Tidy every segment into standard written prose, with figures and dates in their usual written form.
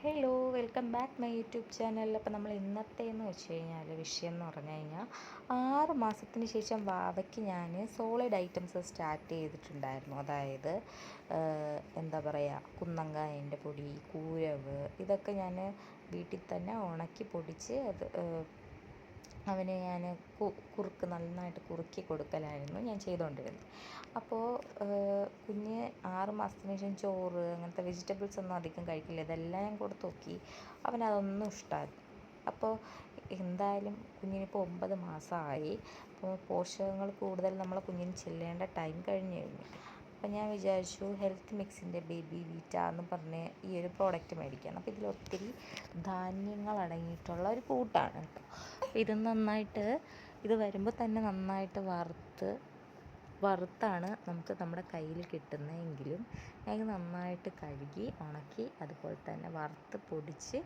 Hello welcome back my YouTube channel. അപ്പോൾ നമ്മൾ ഇന്നത്തേന്ന് വെച്ച് കഴിഞ്ഞാൽ വിഷയം എന്ന് പറഞ്ഞു കഴിഞ്ഞാൽ 6 മാസത്തിന് ശേഷം വാവയ്ക്ക് ഞാൻ സോളിഡ് ഐറ്റംസ് സ്റ്റാർട്ട് ചെയ്തിട്ടുണ്ടായിരുന്നു. അതായത് എന്താ പറയുക, കുന്നങ്കായൻ്റെ പൊടി, കൂരവ്, ഇതൊക്കെ ഞാൻ വീട്ടിൽ തന്നെ ഉണക്കി പൊടിച്ച് അത് അവന് ഞാൻ കുറുക്ക് നന്നായിട്ട് കുറുക്കി കൊടുക്കലായിരുന്നു ഞാൻ ചെയ്തുകൊണ്ടിരുന്നത്. അപ്പോൾ കുഞ്ഞ് 6 മാസത്തിന് ശേഷം ചോറ് അങ്ങനത്തെ വെജിറ്റബിൾസ് ഒന്നും അധികം കഴിക്കില്ല. ഇതെല്ലാം ഞാൻ കൊടുത്തു നോക്കി, അവനതൊന്നും ഇഷ്ടമായിരുന്നു. അപ്പോൾ എന്തായാലും കുഞ്ഞിനിപ്പോൾ 9 മാസമായി. അപ്പോൾ പോഷകങ്ങൾ കൂടുതൽ നമ്മളെ കുഞ്ഞിന് ചെല്ലേണ്ട ടൈം കഴിഞ്ഞു. അപ്പം ഞാൻ വിചാരിച്ചു ഹെൽത്ത് മിക്സിൻ്റെ ബേബി വീറ്റ എന്ന് പറഞ്ഞ് ഈ ഒരു പ്രോഡക്റ്റ് മേടിക്കണം. അപ്പോൾ ഇതിലൊത്തിരി ധാന്യങ്ങൾ അടങ്ങിയിട്ടുള്ള ഒരു കൂട്ടാണ് കേട്ടോ. ഇത് നന്നായിട്ട് ഇത് വരുമ്പോൾ തന്നെ നന്നായിട്ട് വറുത്താണ് നമുക്ക് നമ്മുടെ കയ്യിൽ കിട്ടുന്നതെങ്കിലും ഞാൻ നന്നായിട്ട് കഴുകി ഉണക്കി അതുപോലെ തന്നെ വറുത്ത് പൊടിച്ച്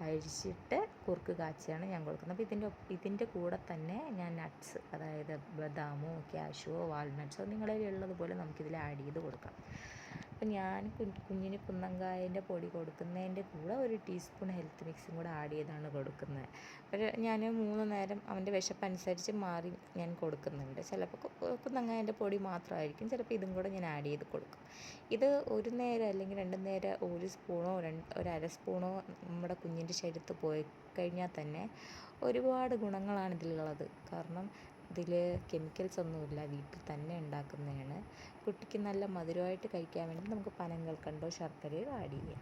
അഴിച്ചിട്ട് കുറുക്ക് കാച്ചിയാണ് ഞാൻ കൊടുക്കുന്നത്. അപ്പോൾ ഇതിൻ്റെ കൂടെ തന്നെ ഞാൻ നട്ട്സ്, അതായത് ബദാമോ ക്യാഷുവോ വാൾനട്ട്സോ നിങ്ങളുടെ ഉള്ളതുപോലെ നമുക്കിതിൽ ആഡ് ചെയ്ത് കൊടുക്കാം. അപ്പം ഞാൻ കുഞ്ഞിന് കുന്നങ്കായൻ്റെ പൊടി കൊടുക്കുന്നതിൻ്റെ കൂടെ ഒരു ടീസ്പൂൺ ഹെൽത്ത് മിക്സും കൂടെ ആഡ് ചെയ്താണ് കൊടുക്കുന്നത്. ഞാൻ 3 നേരം അവൻ്റെ വിശപ്പനുസരിച്ച് മാറി ഞാൻ കൊടുക്കുന്നുണ്ട്. ചിലപ്പോൾ കുന്നങ്കായൻ്റെ പൊടി മാത്രമായിരിക്കും, ചിലപ്പോൾ ഇതും കൂടെ ഞാൻ ആഡ് ചെയ്ത് കൊടുക്കും. ഇത് ഒരു നേരം അല്ലെങ്കിൽ 2 നേരം 1 സ്പൂണോ ഒരു അര സ്പൂണോ നമ്മുടെ കുഞ്ഞിൻ്റെ ശരീരത്ത് പോയി കഴിഞ്ഞാൽ തന്നെ ഒരുപാട് ഗുണങ്ങളാണ് ഇതിലുള്ളത്. കാരണം ഇതിൽ കെമിക്കൽസ് ഒന്നുമില്ല, വീട്ടിൽ തന്നെ ഉണ്ടാക്കുന്നതാണ്. കുട്ടിക്ക് നല്ല മധുരമായിട്ട് കഴിക്കാൻ വേണ്ടി നമുക്ക് പനങ്കൽക്കണ്ടോ ശർക്കരയോ ആഡ് ചെയ്യാം.